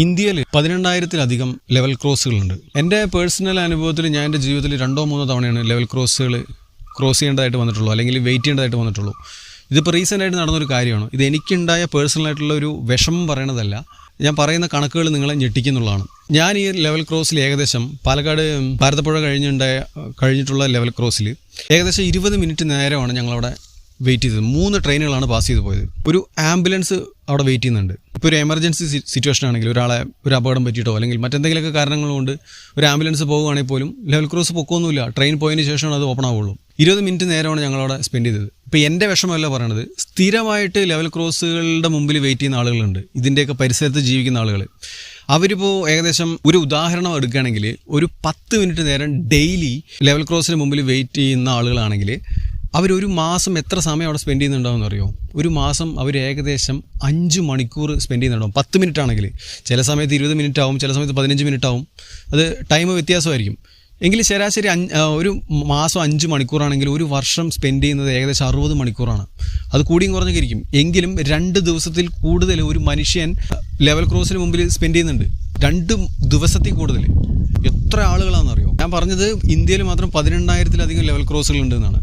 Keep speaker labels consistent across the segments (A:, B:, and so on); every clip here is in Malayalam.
A: ഇന്ത്യയിൽ 18,000-ലധികം ലെവൽ ക്രോസുകളുണ്ട്. എൻ്റെ പേഴ്സണൽ അനുഭവത്തിൽ ഞാൻ എൻ്റെ ജീവിതത്തിൽ 2-3 തവണയാണ് ലെവൽ ക്രോസുകൾ ക്രോസ് ചെയ്യേണ്ടതായിട്ട് വന്നിട്ടുള്ളൂ, അല്ലെങ്കിൽ വെയിറ്റ് ചെയ്യേണ്ടതായിട്ട് വന്നിട്ടുള്ളൂ. ഇതിപ്പോൾ റീസെൻ്റായിട്ട് നടന്നൊരു കാര്യമാണ്. ഇത് എനിക്കുണ്ടായ പേഴ്സണലായിട്ടുള്ള ഒരു വിഷമം പറയണതല്ല, ഞാൻ പറയുന്ന കണക്കുകൾ നിങ്ങളെ ഞെട്ടിക്കുന്നുള്ളതാണ്. ഞാൻ ഈ ലെവൽ ക്രോസിൽ ഏകദേശം പാലക്കാട് ഭാരതപ്പുഴ കഴിഞ്ഞിട്ടുള്ള ലെവൽ ക്രോസിൽ ഏകദേശം 20 മിനിറ്റ് നേരമാണ് ഞങ്ങളവിടെ വെയിറ്റ് ചെയ്തത്. 3 ട്രെയിനുകളാണ് പാസ് ചെയ്ത് പോയത്. ഒരു ആംബുലൻസ് അവിടെ വെയിറ്റ് ചെയ്യുന്നുണ്ട്. ഇപ്പോൾ ഒരു എമർജൻസി സിറ്റുവേഷൻ ആണെങ്കിൽ, ഒരാളെ ഒരു അപകടം പറ്റിയിട്ടോ അല്ലെങ്കിൽ മറ്റെന്തെങ്കിലുമൊക്കെ കാരണങ്ങൾ കൊണ്ട് ഒരു ആംബുലൻസ് പോകുകയാണെങ്കിൽ പോലും ലെവൽ ക്രോസ് പൊക്കമൊന്നുമില്ല, ട്രെയിൻ പോയതിന് ശേഷമാണ് അത് ഓപ്പൺ ആവുള്ളൂ. 20 മിനിറ്റ് നേരമാണ് ഞങ്ങളവിടെ സ്പെൻഡ് ചെയ്തത്. ഇപ്പോൾ എൻ്റെ വിഷമമല്ല പറയണത്, സ്ഥിരമായിട്ട് ലെവൽ ക്രോസുകളുടെ മുമ്പിൽ വെയിറ്റ് ചെയ്യുന്ന ആളുകളുണ്ട്, ഇതിൻ്റെയൊക്കെ പരിസരത്ത് ജീവിക്കുന്ന ആളുകൾ. അവരിപ്പോൾ ഏകദേശം ഒരു ഉദാഹരണം എടുക്കുകയാണെങ്കിൽ, ഒരു 10 മിനിറ്റ് നേരം ഡെയിലി ലെവൽ ക്രോസിന് മുമ്പിൽ വെയിറ്റ് ചെയ്യുന്ന ആളുകളാണെങ്കിൽ അവരൊരു മാസം എത്ര സമയം അവിടെ സ്പെൻഡ് ചെയ്യുന്നുണ്ടാവുമെന്ന് അറിയോ? ഒരു മാസം അവർ ഏകദേശം 5 മണിക്കൂർ സ്പെൻഡ് ചെയ്യുന്നുണ്ടാവും. 10 മിനിറ്റ് ആണെങ്കിൽ ചില സമയത്ത് 20 മിനിറ്റ് ആവും, ചില സമയത്ത് 15 മിനിറ്റ് ആവും. അത് ടൈം വ്യത്യാസമായിരിക്കും. എങ്കിലും ശരാശരി ഒരു മാസം 5 മണിക്കൂറാണെങ്കിൽ ഒരു വർഷം സ്പെൻഡ് ചെയ്യുന്നത് ഏകദേശം 60 മണിക്കൂറാണ്. അത് കൂടിയും കുറഞ്ഞൊക്കെ ഇരിക്കും. എങ്കിലും 2 ദിവസത്തിൽ കൂടുതൽ ഒരു മനുഷ്യൻ ലെവൽ ക്രോസിന് മുമ്പിൽ സ്പെൻഡ് ചെയ്യുന്നുണ്ട്. 2 ദിവസത്തിൽ കൂടുതൽ. എത്ര ആളുകളാണെന്നറിയോ? ഞാൻ പറഞ്ഞത് ഇന്ത്യയിൽ മാത്രം 18,000-ലധികം ലെവൽ ക്രോസുകൾ ഉണ്ടെന്നാണ്.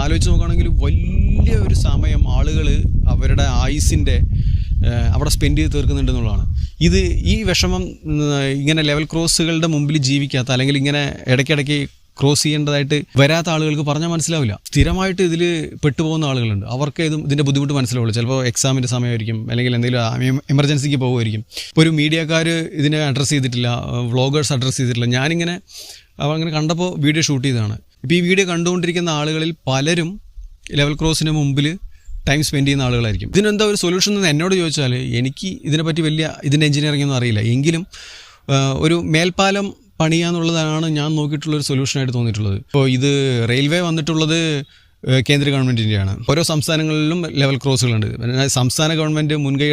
A: ആലോചിച്ച് നോക്കുകയാണെങ്കിൽ വലിയ ഒരു സമയം ആളുകൾ അവരുടെ ആയുസിൻ്റെ അവിടെ സ്പെൻഡ് ചെയ്ത് തീർക്കുന്നുണ്ടെന്നുള്ളതാണ്. ഈ വിഷമം ഇങ്ങനെ ലെവൽ ക്രോസുകളുടെ മുമ്പിൽ ജീവിക്കാത്ത, അല്ലെങ്കിൽ ഇങ്ങനെ ഇടയ്ക്കിടയ്ക്ക് ക്രോസ് ചെയ്യേണ്ടതായിട്ട് വരാത്ത ആളുകൾക്ക് പറഞ്ഞാൽ മനസ്സിലാവില്ല. സ്ഥിരമായിട്ട് ഇതിൽ പെട്ടുപോകുന്ന ആളുകളുണ്ട്. അവർക്ക് ഇതിൻ്റെ ബുദ്ധിമുട്ട് മനസ്സിലാവുള്ളൂ. ചിലപ്പോൾ എക്സാമിൻ്റെ സമയമായിരിക്കും, അല്ലെങ്കിൽ എന്തെങ്കിലും എമർജൻസിക്ക് പോകുമായിരിക്കും. ഇപ്പോൾ ഒരു മീഡിയക്കാർ ഇതിനെ അഡ്രസ്സ് ചെയ്തിട്ടില്ല, വ്ളോഗേഴ്സ് അഡ്രസ്സ് ചെയ്തിട്ടില്ല. ഞാനിങ്ങനെ അങ്ങനെ കണ്ടപ്പോൾ വീഡിയോ ഷൂട്ട് ചെയ്തതാണ്. ഇപ്പോൾ ഈ വീഡിയോ കണ്ടുകൊണ്ടിരിക്കുന്ന ആളുകളിൽ പലരും ലെവൽ ക്രോസിന് മുമ്പിൽ ടൈം സ്പെൻഡ് ചെയ്യുന്ന ആളുകളായിരിക്കും. ഇതിനെന്താ ഒരു സൊല്യൂഷൻ എന്ന് എന്നോട് ചോദിച്ചാൽ, എനിക്ക് ഇതിനെപ്പറ്റി ഇതിൻ്റെ എഞ്ചിനീയറിംഗ് ഒന്നും അറിയില്ല. എങ്കിലും ഒരു മേൽപ്പാലം പണിയാന്നുള്ളതാണ് ഞാൻ നോക്കിയിട്ടുള്ളൊരു സൊല്യൂഷനായിട്ട് തോന്നിയിട്ടുള്ളത്. ഇപ്പോൾ ഇത് റെയിൽവേ വന്നിട്ടുള്ളത് കേന്ദ്ര ഗവൺമെൻറ്റിൻ്റെയാണ്. ഓരോ സംസ്ഥാനങ്ങളിലും ലെവൽ ക്രോസുകളുണ്ട്. സംസ്ഥാന ഗവൺമെൻറ് മുൻകൈ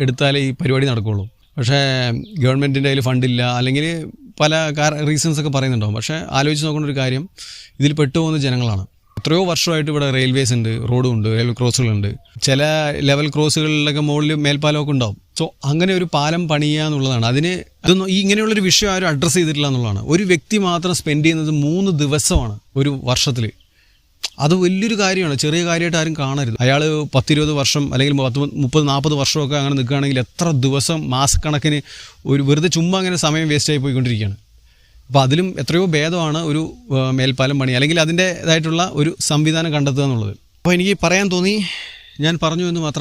A: എടുത്താലേ ഈ പരിപാടി നടക്കുകയുള്ളൂ. പക്ഷേ ഗവൺമെൻറ്റിൻ്റെ അതിൽ ഫണ്ടില്ല, അല്ലെങ്കിൽ പല റീസൺസൊക്കെ പറയുന്നുണ്ടാവും. പക്ഷേ ആലോചിച്ച് നോക്കേണ്ട ഒരു കാര്യം, ഇതിൽ പെട്ടുപോകുന്ന ജനങ്ങളാണ്. എത്രയോ വർഷമായിട്ട് ഇവിടെ റെയിൽവേസ് ഉണ്ട്, റോഡും ഉണ്ട്, ലെവൽ ക്രോസുകളുണ്ട്. ചില ലെവൽ ക്രോസുകളിലൊക്കെ മുകളിൽ മേൽപ്പാലമൊക്കെ ഉണ്ടാവും. സോ അങ്ങനെ ഒരു പാലം പണിയുക എന്നുള്ളതാണ്. ഇങ്ങനെയുള്ളൊരു വിഷയം ആരും അഡ്രസ്സ് ചെയ്തിട്ടില്ല എന്നുള്ളതാണ്. ഒരു വ്യക്തി മാത്രം സ്പെൻഡ് ചെയ്യുന്നത് 3 ദിവസമാണ് ഒരു വർഷത്തിൽ. അത് വലിയൊരു കാര്യമാണ്, ചെറിയ കാര്യമായിട്ട് ആരും കാണരുത്. അയാൾ 10-20 വർഷം അല്ലെങ്കിൽ 30-40 വർഷമൊക്കെ അങ്ങനെ നിൽക്കുകയാണെങ്കിൽ എത്ര ദിവസം, മാസക്കണക്കിന് വെറുതെ ചുമ്മാ അങ്ങനെ സമയം വേസ്റ്റായി പോയിക്കൊണ്ടിരിക്കുകയാണ്. അപ്പോൾ അതിലും എത്രയോ ഭേദമാണ് ഒരു മേൽപ്പാലം പണി, അല്ലെങ്കിൽ അതിൻ്റേതായിട്ടുള്ള ഒരു സംവിധാനം കണ്ടെത്തുക എന്നുള്ളത്. അപ്പോൾ എനിക്ക് പറയാൻ തോന്നി, ഞാൻ പറഞ്ഞു എന്ന് മാത്രം.